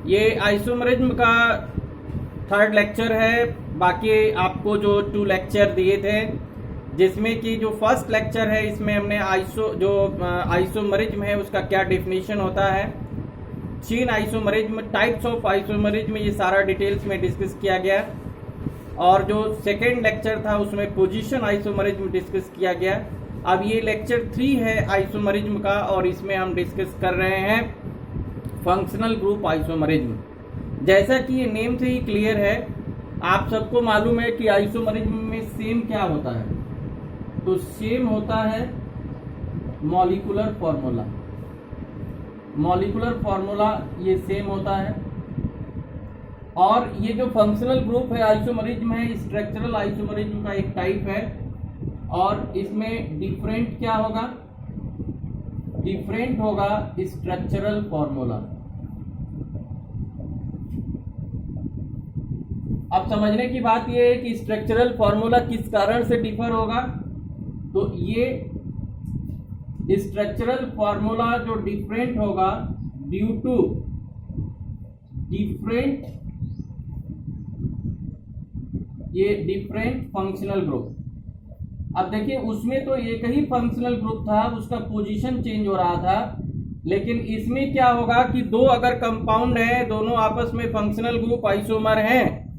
ये आइसोमरिज्म का third lecture है। बाकी आपको जो 2 लेक्चर दिए थे, जिसमें कि जो फर्स्ट लेक्चर है इसमें हमने आइसोमरिज्म है उसका क्या डेफिनेशन होता है, chain isomerism, types of isomerism, ये सारा डिटेल्स में डिस्कस किया गया। और जो सेकेंड लेक्चर था उसमें पोजीशन आइसोमरिज्म डिस्कस किया गया। अब ये लेक्चर 3 है आइसोमरिज्म का, और इसमें हम डिस्कस कर रहे हैं फंक्शनल ग्रुप आइसोमरिज्म। जैसा कि ये नेम से ही क्लियर है, आप सबको मालूम है कि आइसोमरिज्म में सेम क्या होता है। तो सेम होता है मॉलिक्यूलर फॉर्मूला। मॉलिक्यूलर फॉर्मूला ये सेम होता है। और ये जो फंक्शनल ग्रुप है आइसोमरिज्म है, स्ट्रक्चरल आइसोमरिज्म का एक टाइप है। और इसमें डिफरेंट क्या होगा, डिफरेंट होगा स्ट्रक्चरल फॉर्मूला। अब समझने की बात यह है कि स्ट्रक्चरल फॉर्मूला किस कारण से डिफर होगा। तो ये स्ट्रक्चरल फॉर्मूला जो डिफरेंट होगा ड्यू टू डिफरेंट, ये डिफरेंट फंक्शनल ग्रुप। अब देखिए उसमें तो एक ही फंक्शनल ग्रुप था, उसका पोजीशन चेंज हो रहा था। लेकिन इसमें क्या होगा कि दो अगर कंपाउंड है, दोनों आपस में फंक्शनल ग्रुप आइसोमर हैं,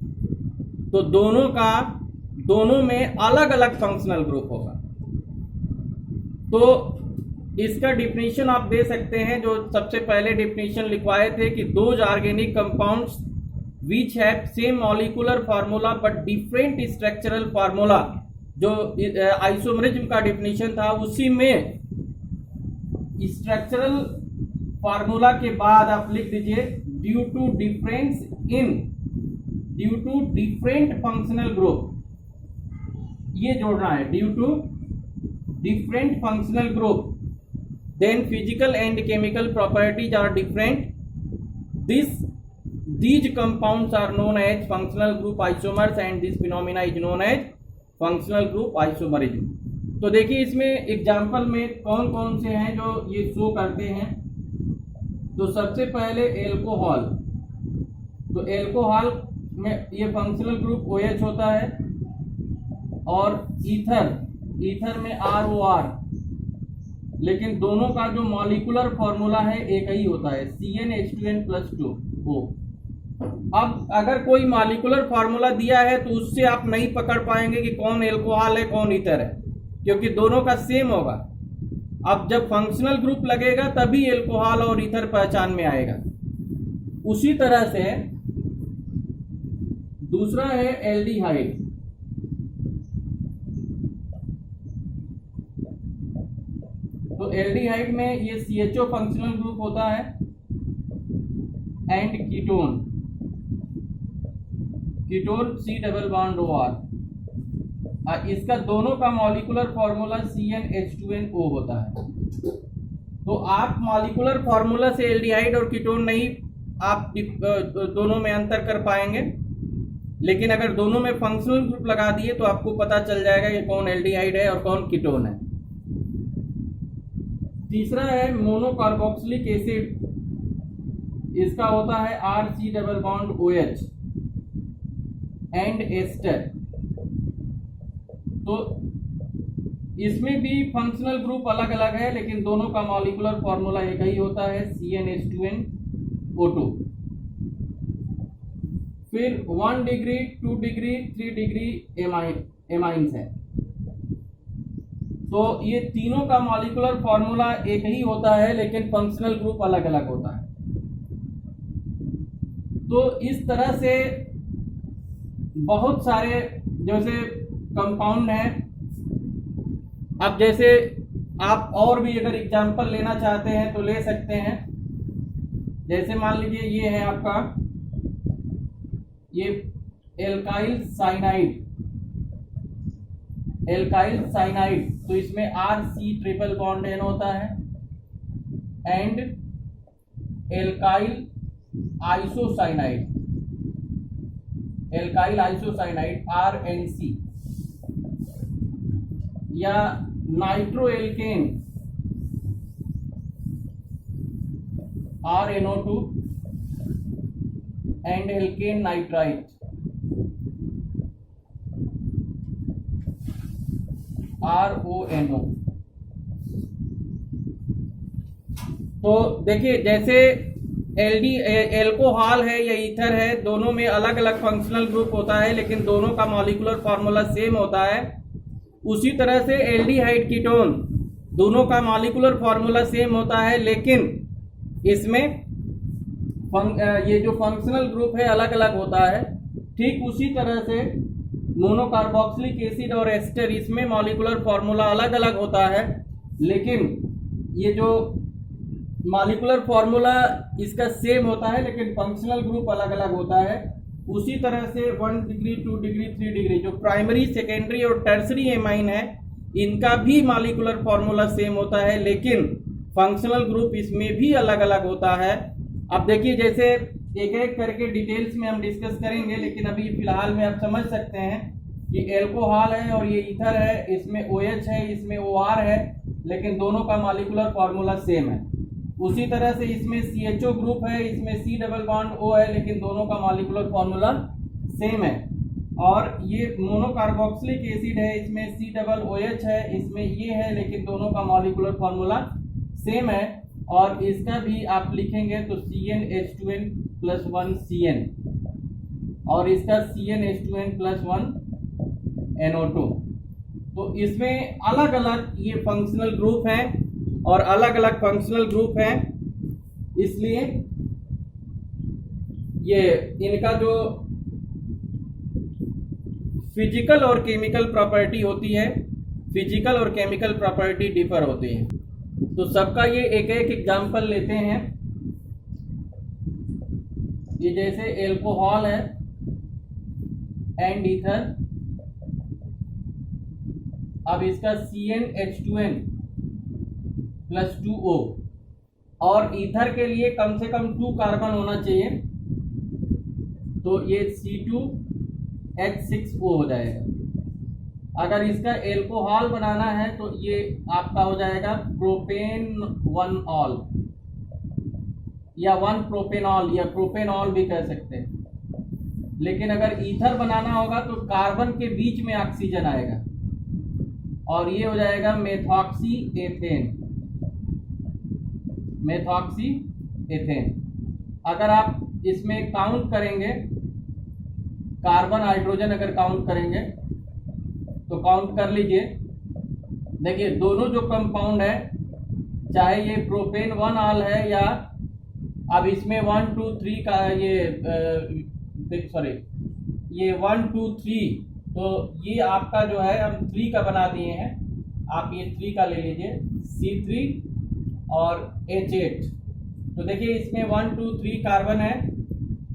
तो दोनों में अलग अलग फंक्शनल ग्रुप होगा। तो इसका डिफिनीशन आप दे सकते हैं, जो सबसे पहले डिफिनीशन लिखवाए थे कि those organic compounds which have same molecular formula but different structural formula. जो आइसोमरिज्म का डिफिनीशन था उसी में स्ट्रक्चरल फार्मूला के बाद आप लिख दीजिए due to different functional group, ये जोड़ना है, due to different functional group, then physical and chemical properties are different, these compounds are known as functional group isomers and this phenomena is known as functional group isomerism। तो देखिए इसमें example में कौन कौन से हैं जो ये शो करते हैं। तो सबसे पहले एल्कोहल। तो एल्कोहल में ये फंक्शनल ग्रुप OH होता है। और ईथर में ROR, लेकिन दोनों का जो मॉलिक्यूलर फॉर्मूला है एक ही होता है, CnH2n+2O। अब अगर कोई मॉलिक्यूलर फार्मूला दिया है तो उससे आप नहीं पकड़ पाएंगे कि कौन एल्कोहल है कौन ईथर है, क्योंकि दोनों का सेम होगा। अब जब फंक्शनल ग्रुप लगेगा तभी एल्कोहल और ईथर पहचान में आएगा। उसी तरह से दूसरा है एल्डिहाइड। तो एल्डिहाइड में ये CHO फंक्शनल ग्रुप होता है and ketone C double bond OR। इसका दोनों का मॉलिक्यूलर फॉर्मूला CnH2nO होता है। तो आप मॉलिक्यूलर फॉर्मूला से एल्डिहाइड और कीटोन नहीं आप दोनों में अंतर कर पाएंगे, लेकिन अगर दोनों में फंक्शनल ग्रुप लगा दिए तो आपको पता चल जाएगा कि कौन एल्डिहाइड है और कौन कीटोन है। तीसरा है मोनोकार्बोक्सिलिक एसिड, इसका होता है RC double bond OH and ester. तो इसमें भी फंक्शनल ग्रुप अलग अलग है, लेकिन दोनों का मॉलिक्यूलर फॉर्मूला एक ही होता है, CnH2nO2। फिर 1 डिग्री 2 डिग्री 3 डिग्री एमाइंस है। तो ये तीनों का मॉलिक्यूलर फॉर्मूला एक ही होता है, लेकिन फंक्शनल ग्रुप अलग अलग होता है। तो इस तरह से बहुत सारे जैसे कंपाउंड हैं। अब जैसे आप और भी अगर एग्जांपल लेना चाहते हैं तो ले सकते हैं। जैसे मान लीजिए ये है आपका ये एल्काइल साइनाइड। तो इसमें RC ट्रिपल बॉन्ड N होता है एंड एल्काइल आइसोसाइनाइड RNC, या nitroalkane RNO2 and alkane nitrite, RONO। तो देखिए जैसे एल्कोहल है या ईथर है, दोनों में अलग अलग फंक्शनल ग्रुप होता है लेकिन दोनों का मॉलिक्यूलर फार्मूला सेम होता है। उसी तरह से एल्डिहाइड कीटोन, दोनों का मॉलिक्यूलर फार्मूला सेम होता है लेकिन इसमें ये जो फंक्शनल ग्रुप है अलग अलग होता है। ठीक उसी तरह से मोनोकार्बोक्सिलिक एसिड और एस्टर, इसमें मॉलिक्यूलर फार्मूला अलग अलग होता है लेकिन ये जो मॉलिक्यूलर फार्मूला इसका सेम होता है लेकिन फंक्शनल ग्रुप अलग अलग होता है। उसी तरह से 1 डिग्री 2 डिग्री 3 डिग्री जो प्राइमरी, सेकेंडरी और टर्सरी एमाइन है, इनका भी मॉलिक्यूलर फार्मूला सेम होता है लेकिन फंक्शनल ग्रुप इसमें भी अलग अलग होता है। अब देखिए जैसे एक एक करके डिटेल्स में हम डिस्कस करेंगे लेकिन अभी फिलहाल में आप समझ सकते हैं कि एल्कोहल है और ये ईथर है, इसमें OH है, इसमें OR है लेकिन दोनों का मॉलिक्यूलर फार्मूला सेम है। उसी तरह से इसमें CHO ग्रुप है, इसमें C डबल बॉन्ड O है लेकिन दोनों का मॉलिक्यूलर फार्मूला सेम है। और ये मोनोकार्बोक्सिलिक एसिड है, इसमें C डबल OH है, इसमें ये है लेकिन दोनों का मॉलिक्यूलर फार्मूला सेम है। और इसका भी आप लिखेंगे तो CnH2n + 1 CN और इसका CnH2n + 1 NO2। तो इसमें अलग अलग ये फंक्शनल ग्रुप हैं और अलग अलग फंक्शनल ग्रुप हैं, इसलिए ये इनका जो फिजिकल और केमिकल प्रॉपर्टी होती है, फिजिकल और केमिकल प्रॉपर्टी डिफर होती है। तो सबका ये एक एक एग्जांपल लेते हैं। ये जैसे एल्कोहल है एंड ईथर, अब इसका CnH2n + 2O और ईथर के लिए कम से कम 2 कार्बन होना चाहिए तो ये C2H6O हो जाएगा। अगर इसका एल्कोहल बनाना है तो ये आपका हो जाएगा प्रोपेन 1ऑल या 1 प्रोपेनॉल या प्रोपेनॉल भी कह सकते हैं। लेकिन अगर ईथर बनाना होगा तो कार्बन के बीच में ऑक्सीजन आएगा और ये हो जाएगा मेथॉक्सी एथेन। अगर आप इसमें काउंट करेंगे कार्बन हाइड्रोजन, अगर काउंट करेंगे तो काउंट कर लीजिए। देखिए दोनों जो कंपाउंड है, चाहे ये प्रोपेन 1ऑल है या अब इसमें 1 2 3 का ये 1 2 3, तो ये आपका जो है हम 3 का बना दिए हैं, आप ये 3 का ले लीजिए C3 और H8। तो देखिए इसमें 1 2 3 कार्बन है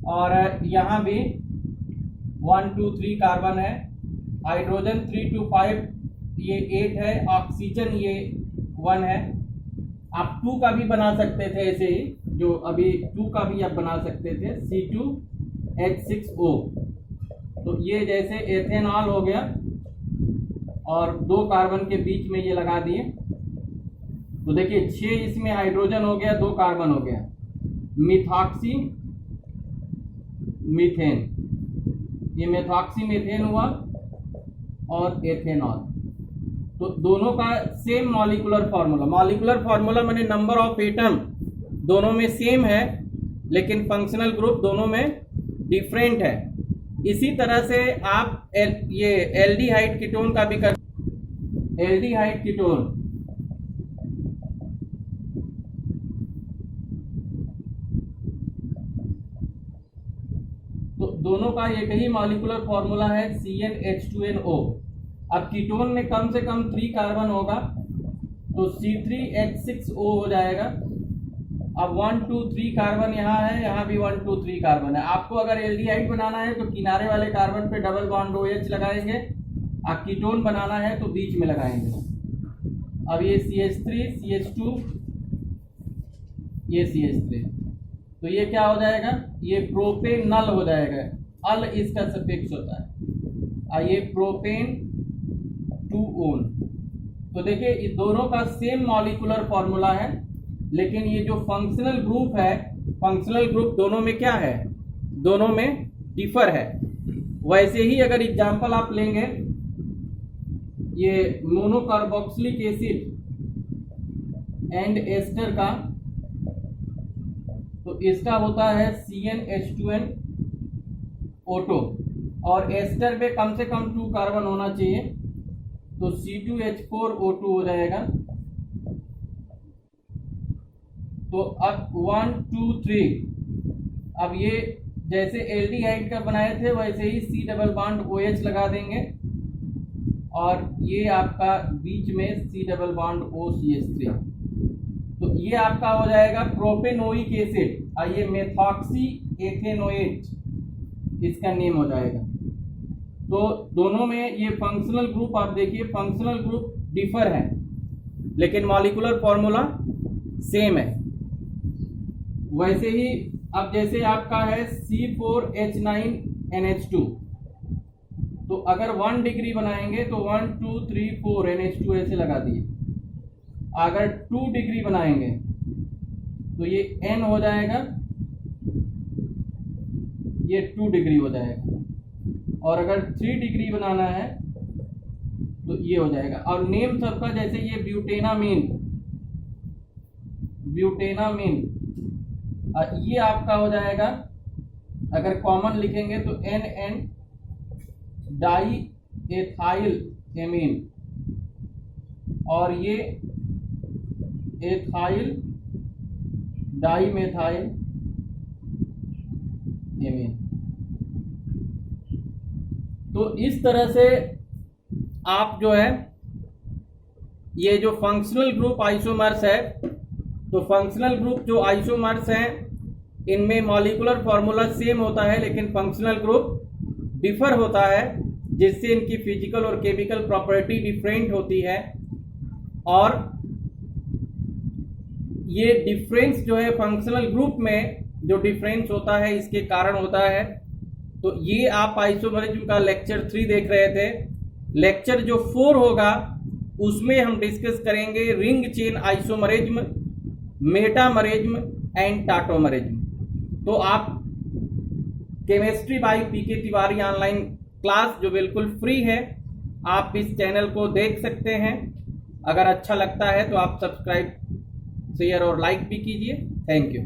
और यहाँ भी 1 2 3 कार्बन है, हाइड्रोजन 3 2 5 ये 8 है, ऑक्सीजन ये 1 है। आप 2 का भी बना सकते थे ऐसे ही, जो अभी 2 का भी आप बना सकते थे C2H6O। तो ये जैसे एथेनॉल हो गया और 2 कार्बन के बीच में ये लगा दिए तो देखिए 6 इसमें हाइड्रोजन हो गया, 2 कार्बन हो गया, मिथॉक्सी मीथेन, ये मेथॉक्सी मीथेन हुआ और एथेनॉल। तो दोनों का सेम मॉलिक्यूलर फार्मूला माने नंबर ऑफ एटम दोनों में सेम है लेकिन फंक्शनल ग्रुप दोनों में डिफरेंट है। इसी तरह से आप ये एल्डिहाइड कीटोन का भी कर, एल्डिहाइड कीटोन तो दोनों का एक ही मॉलिक्यूलर फार्मूला है CnH2nO। अब कीटोन में कम से कम 3 कार्बन होगा तो C3H6O हो जाएगा। अब 1 2 3 कार्बन यहाँ है, यहाँ भी 1 2 3 कार्बन है। आपको अगर एल्डिहाइड बनाना है तो किनारे वाले कार्बन पे डबल बॉन्ड OH लगाएंगे, अब कीटोन बनाना है तो बीच में लगाएंगे। अब ये CH3 CH2 ये CH3, तो ये क्या हो जाएगा, ये प्रोपेनल हो जाएगा, अल इसका सफिक्स होता है, ये प्रोपेन 2ओन। तो देखिए ये दोनों का सेम मॉलिक्यूलर फार्मूला है लेकिन ये जो फंक्शनल ग्रुप है, फंक्शनल ग्रुप दोनों में क्या है, दोनों में डिफर है। वैसे ही अगर एग्जाम्पल आप लेंगे ये मोनोकार्बोक्सिलिक एसिड एंड एस्टर का, तो इसका होता है CnH2nO2 और एस्टर पे कम से कम 2 कार्बन होना चाहिए, तो C2H4O2 हो जाएगा। तो अब 1 2 3, अब ये जैसे एल्डिहाइड का बनाए थे वैसे ही C डबल बॉन्ड OH लगा देंगे और ये आपका बीच में C डबल बॉन्ड OCH3, तो ये आपका हो जाएगा प्रोपेनोइक एसिड और ये मेथॉक्सी एथेनोएट इसका नेम हो जाएगा। तो दोनों में ये फंक्शनल ग्रुप आप देखिए, फंक्शनल ग्रुप डिफर है लेकिन मॉलिक्यूलर फॉर्मूला सेम है। वैसे ही अब जैसे आपका है C4H9NH2, तो अगर 1 डिग्री बनाएंगे तो 1 2 3 4 NH2 ऐसे लगा दिए। अगर 2 डिग्री बनाएंगे तो ये N हो जाएगा, ये 2 डिग्री हो जाएगा, और अगर 3 डिग्री बनाना है तो ये हो जाएगा। और नेम सबका जैसे ये ब्यूटेनामीन, ये आपका हो जाएगा, अगर कॉमन लिखेंगे तो NN डाई एथाइल एमीन, और ये एथाइल डाई मेथाइल एमीन। तो इस तरह से आप जो है ये जो फंक्शनल ग्रुप आइसोमर्स है, तो फंक्शनल ग्रुप जो आइसोमर्स हैं इनमें मॉलिक्यूलर फॉर्मूला सेम होता है लेकिन फंक्शनल ग्रुप डिफर होता है, जिससे इनकी फिजिकल और केमिकल प्रॉपर्टी डिफरेंट होती है। और ये डिफरेंस जो है फंक्शनल ग्रुप में जो डिफरेंस होता है इसके कारण होता है। तो ये आप आइसोमरिज्म का लेक्चर 3 देख रहे थे। लेक्चर जो 4 होगा उसमें हम डिस्कस करेंगे ring chain isomerism, metamerism and tautomerism. तो आप chemistry by PK Tiwari online class जो बिल्कुल फ्री है, आप इस चैनल को देख सकते हैं। अगर अच्छा लगता है तो आप सब्सक्राइब, शेयर और लाइक भी कीजिए। Thank you.